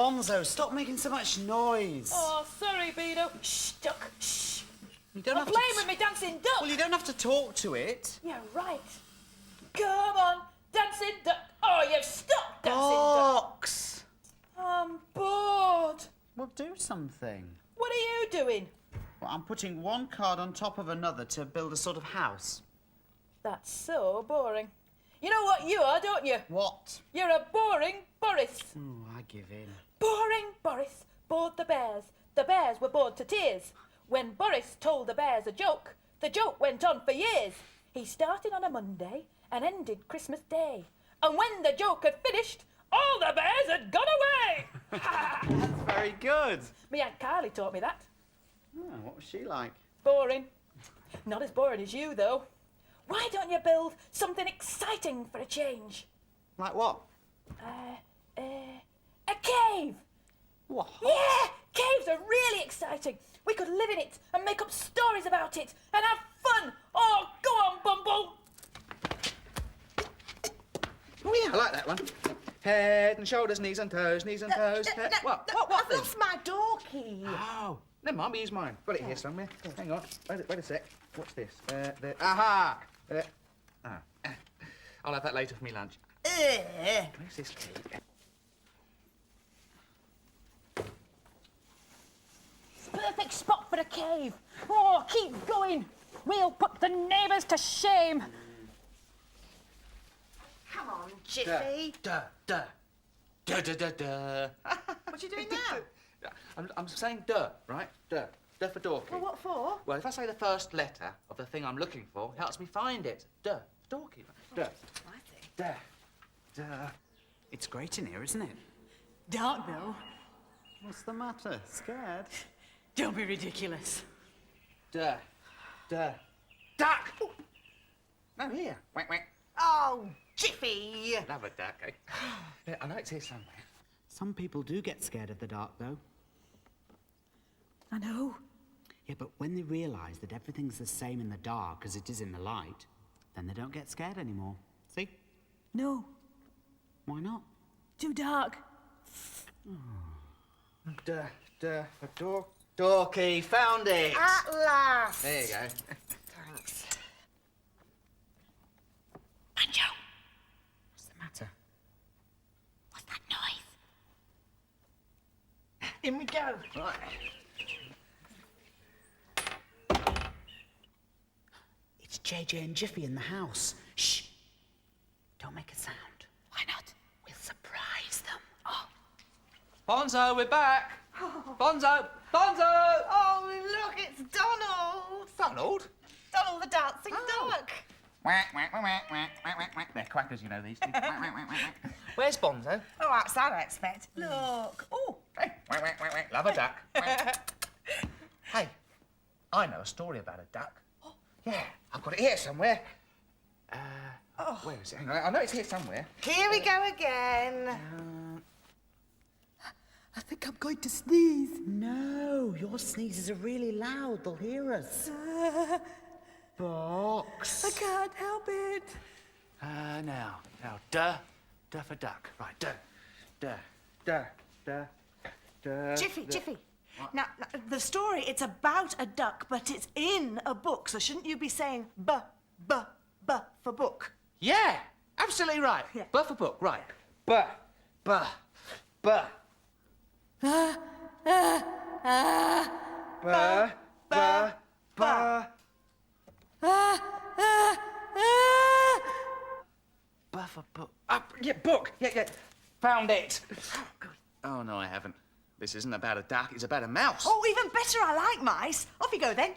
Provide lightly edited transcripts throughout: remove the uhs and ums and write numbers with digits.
Bonzo, stop making so much noise. Oh, sorry, Beano. Shh, duck, shh. You don't I'm have playing to... with me dancing duck. Well, you don't have to talk to it. Yeah, right. Come on, dancing duck. Oh, you've stopped dancing Box! duck. I'm bored. Well, do something. What are you doing? Well, I'm putting one card on top of another to build a sort of house. That's so boring. You know what you are, don't you? What? You're a boring Boris. Oh, I give in. Boring Boris bored the bears. The bears were bored to tears. When Boris told the bears a joke, the joke went on for years. He started on a Monday and ended Christmas Day. And when the joke had finished, all the bears had gone away. That's very good. Me Aunt Carly taught me that. Oh, what was she like? Boring. Not as boring as you, though. Why don't you build something exciting for a change? Like what? A cave. What? Yeah, caves are really exciting. We could live in it and make up stories about it and have fun. Oh, go on, Bumble. Oh, yeah, I like that one. Head and shoulders, knees and toes, knees and toes. What I've thing? lost my door key. Oh, never mind, use mine. Got it here somewhere. Hang on, wait a sec. What's this? Aha! I'll have that later for me lunch. Where's this key? Perfect spot for a cave. Oh, keep going. We'll put the neighbours to shame. Come on, Jiffy. Duh. What are you doing now? I'm saying duh, right? Duh. Duh for door key. Well, what for? Well, if I say the first letter of the thing I'm looking for, it helps me find it. Duh. Door key. Duh. I see. Duh. It's great in here, isn't it? Dark, though. What's the matter? Scared? Don't be ridiculous. Duh. Duck! Ooh. No, here. Whack, whack. Oh, Jiffy. Love a duck, eh? Yeah, I know it's here somewhere. Some people do get scared of the dark, though. I know. Yeah, but when they realise that everything's the same in the dark as it is in the light, then they don't get scared anymore. See? No. Why not? Too dark. Duh. A door key. Found it. At last. There you go. Thanks. Banjo, What's the matter? what's that noise? In we go. Right. It's JJ and Jiffy in the house. Shh! Don't make a sound. Why not? We'll surprise them. Oh. Bonzo, we're back. Bonzo! Oh, look, it's Donald. Donald? Donald the dancing duck. Whack, whack, whack, whack, whack, whack, whack. They're quackers, you know, these things. Whack, whack, whack, whack. Where's Bonzo? Oh, outside, I expect. Look. Oh. Hey, whack, whack, whack, whack. Love a duck. Whack. Hey, I know a story about a duck. Yeah, I've got it here somewhere. Where is it? Hang on, I know it's here somewhere. Here we go again. I think I'm going to sneeze. No, your sneezes are really loud. They'll hear us. Box. I can't help it. Now, duh for duck. Right, duh. Jiffy. Now, the story, it's about a duck, but it's in a book, so shouldn't you be saying b for book? Yeah, absolutely right. Yeah. Buh for book, right. Buh. Buh for book. Yeah, book. Yeah. Found it. Oh, no, I haven't. This isn't about a duck, it's about a mouse. Oh, even better, I like mice. Off you go, then.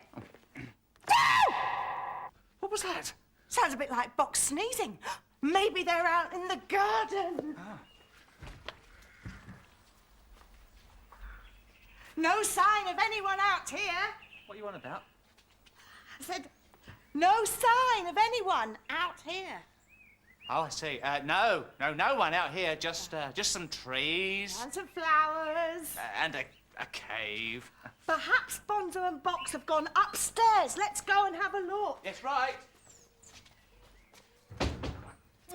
What was that? Sounds a bit like Box sneezing. Maybe they're out in the garden. No sign of anyone out here. What are you on about? I said, no sign of anyone out here. Oh, I see. No one out here. Just some trees And some flowers. and a cave. Perhaps Bonzo and Box have gone upstairs. Let's go and have a look. That's right.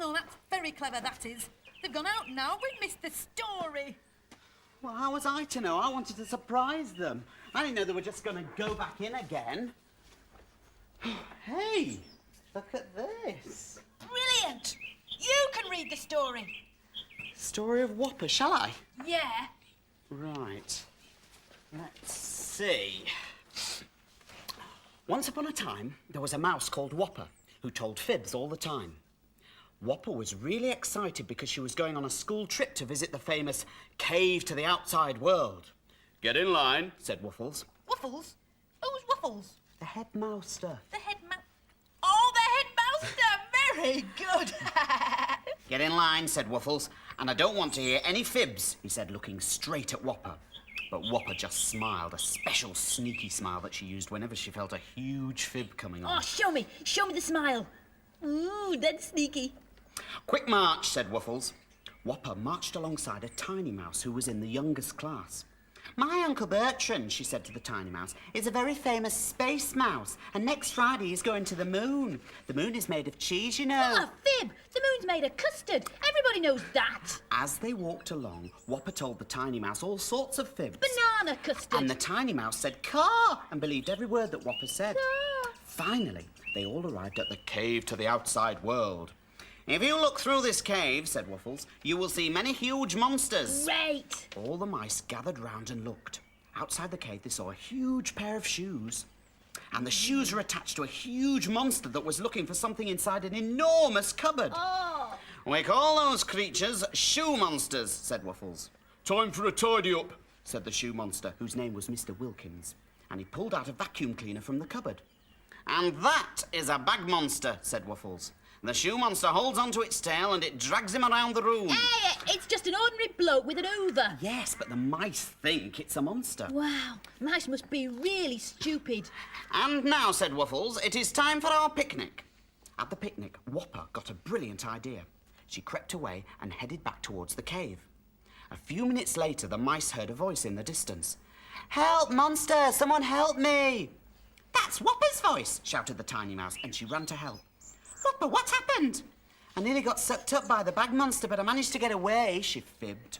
Oh, that's very clever, that is. They've gone out now. We missed the story. Well, how was I to know? I wanted to surprise them. I didn't know they were just going to go back in again. Hey, look at this. Brilliant! You can read the story. Story of Whopper, shall I? Yeah. Right. Let's see. Once upon a time, there was a mouse called Whopper who told fibs all the time. Whopper was really excited because she was going on a school trip to visit the famous cave to the outside world. Get in line, said Waffles. Waffles? Who's Waffles? The headmaster. The Oh, the headmaster! Very good. Get in line, said Waffles, and I don't want to hear any fibs, he said, looking straight at Whopper. But Whopper just smiled, a special sneaky smile that she used whenever she felt a huge fib coming on. Oh, show me the smile. Ooh, that's sneaky. Quick march, said Waffles. Whopper marched alongside a tiny mouse who was in the youngest class. My Uncle Bertrand, she said to the tiny mouse, is a very famous space mouse, and next Friday he's going to the moon. The moon is made of cheese, you know. Oh, fib. The moon's made of custard. Everybody knows that. As they walked along, Whopper told the tiny mouse all sorts of fibs. Banana custard. And the tiny mouse said, "Car," and believed every word that Whopper said. Car. Finally, they all arrived at the cave to the outside world. If you look through this cave, said Waffles, you will see many huge monsters. Great. All the mice gathered round and looked. Outside the cave, they saw a huge pair of shoes. And the shoes were attached to a huge monster that was looking for something inside an enormous cupboard. Oh. We call those creatures shoe monsters, said Waffles. Time for a tidy-up, said the shoe monster, whose name was Mr. Wilkins. And he pulled out a vacuum cleaner from the cupboard. And that is a bag monster, said Waffles. The shoe monster holds onto its tail and it drags him around the room. Hey, it's just an ordinary bloke with an hoover. Yes, but the mice think it's a monster. Wow, mice must be really stupid. And now, said Waffles, it is time for our picnic. At the picnic, Whopper got a brilliant idea. She crept away and headed back towards the cave. A few minutes later, the mice heard a voice in the distance. Help, monster! Someone help me! That's Whopper's voice, shouted the tiny mouse, and she ran to help. Whopper, what's happened? I nearly got sucked up by the bag monster, but I managed to get away, she fibbed.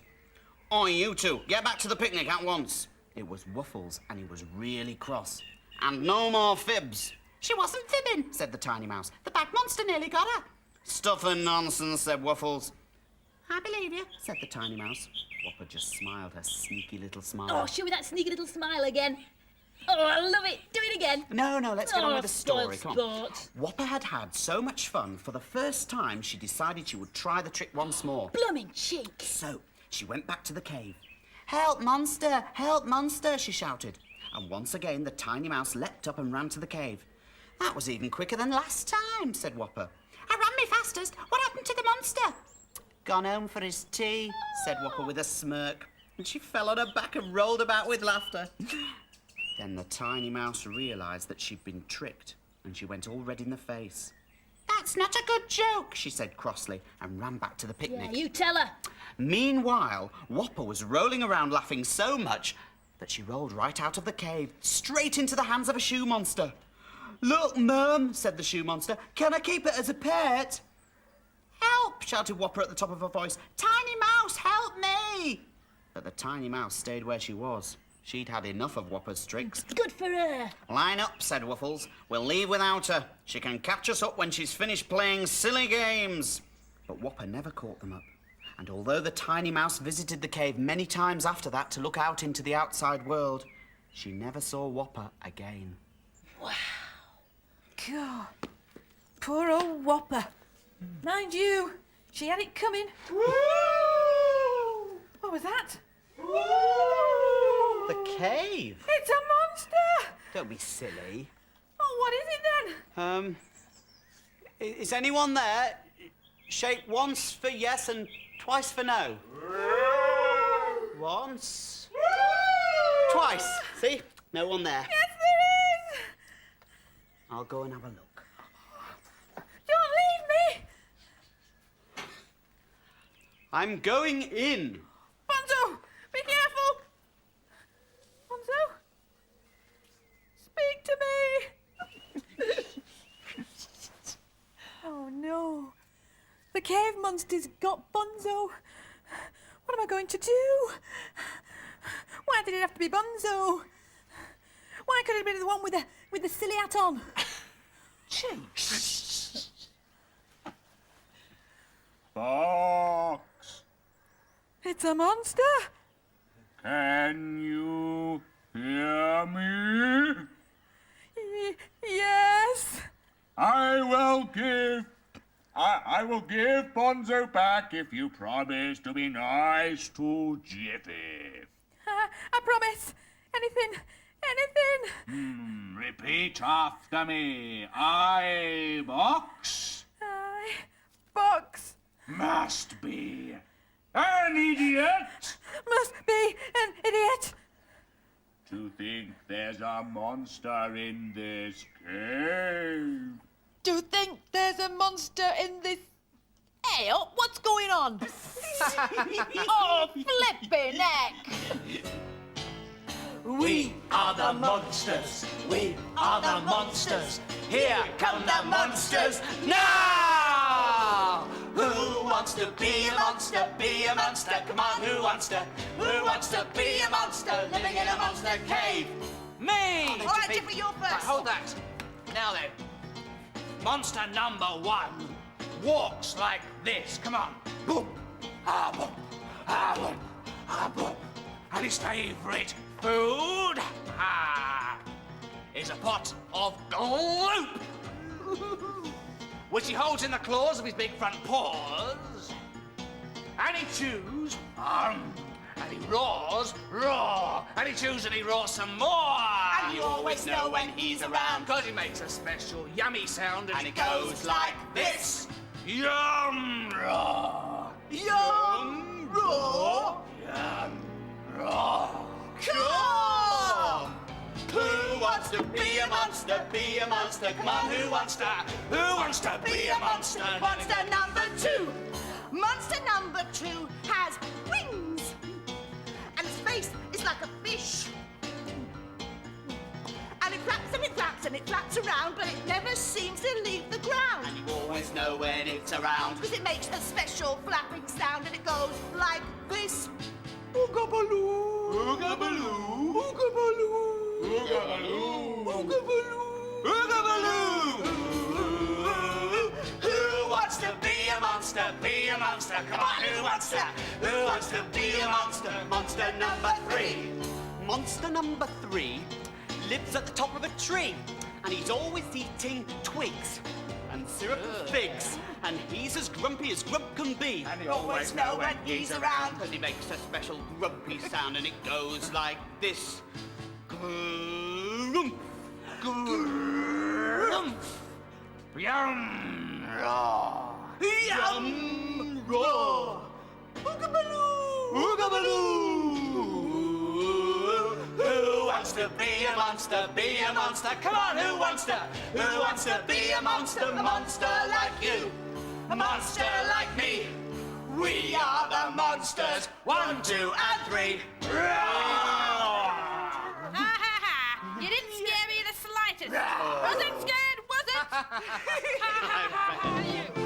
Oi, you two, get back to the picnic at once. It was Waffles, and he was really cross. And no more fibs. She wasn't fibbing, said the tiny mouse. The bag monster nearly got her. Stuff and nonsense, said Waffles. I believe you, said the tiny mouse. Whopper just smiled her sneaky little smile. Oh, show me that sneaky little smile again. Oh, I love it. Do it again. No, let's get on with the story. Spoiled Come on. sport. Whopper had had so much fun, for the first time she decided she would try the trick once more. Blooming cheek. So she went back to the cave. Help, monster! Help, monster! She shouted. And once again the tiny mouse leapt up and ran to the cave. That was even quicker than last time, said Whopper. I ran me fastest. What happened to the monster? Gone home for his tea, said Whopper with a smirk. And she fell on her back and rolled about with laughter. Then the tiny mouse realised that she'd been tricked, and she went all red in the face. That's not a good joke, she said crossly, and ran back to the picnic. Yeah, you tell her. Meanwhile, Whopper was rolling around laughing so much that she rolled right out of the cave, straight into the hands of a shoe monster. Look, Mum, said the shoe monster, can I keep it as a pet? Help, shouted Whopper at the top of her voice. Tiny mouse, help me! But the tiny mouse stayed where she was. She'd had enough of Whopper's tricks. Good for her. Line up, said Waffles. We'll leave without her. She can catch us up when she's finished playing silly games. But Whopper never caught them up. And although the tiny mouse visited the cave many times after that to look out into the outside world, she never saw Whopper again. Wow. God. Poor old Whopper. Mind you, she had it coming. What was that? The cave? It's a monster! Don't be silly. Oh, what is it then? Is anyone there? Shake once for yes and twice for no. Once. Twice. See? No one there. Yes, there is! I'll go and have a look. Don't leave me! I'm going in. Bonzo, be careful! Bonzo? Speak to me! Oh no. The cave monster's got Bonzo. What am I going to do? Why did it have to be Bonzo? Why could it have been the one with the silly hat on? Fox, It's a monster. can you hear me? Yes. I will give Bonzo back if you promise to be nice to Jiffy. I promise. Anything. Repeat after me. I, Box, Box must be an idiot must be an idiot. to think there's a monster in this cave. Do you think there's a monster in this? Hey, what's going on? Oh, flipping heck! We are the monsters. We are the monsters. Here come the monsters now. Who wants to be a monster? Be a monster. Come on, who wants to? Who wants to be a monster living in a monster cave? Me. All right, Jiffy, you're first. Right, hold that. Now then, monster number 1 walks like this. Come on. Boom, boom, boom, boom. And his favourite food is a pot of gloop, which he holds in the claws of his big front paws. And he chews, and he roars, roar, and he chews and he roars some more. And you always know when he's around. Because he makes a special yummy sound And it goes like this. Yum, roar, Yum, roar. yum, roar. Come! Who wants to be a monster? Be a monster. Come on, who wants to? Who wants to be a monster? Monster number 2. Monster number 2 has wings. And his face is like a fish. And it flaps and it flaps and it flaps around, but it never seems to leave the ground. And you always know when it's around. Because it makes a special flapping sound and it goes like this. Ooga-baloo, ooga-baloo, ooga-baloo, ooga-baloo, ooga-baloo, ooga-baloo. Who wants to be a monster? Be a monster. Come on, who wants to? Who wants to be a monster? Monster number 3. Monster number 3 lives at the top of a tree, and he's always eating twigs and syrup and figs, and he's as grumpy as grump can be. And you Always know when he's around. Because he makes a special grumpy sound, and it goes like this. Grump, grump, Yum, roar. yum, roar, Ooga-baloo, ooga-baloo. Who wants to be a monster? Be a monster. Come on, who wants to? Who wants to be a monster? Monster like you, a monster like me. We are the monsters. 1, 2, and 3. Roar! You didn't scare me the slightest. Wasn't scared, was it?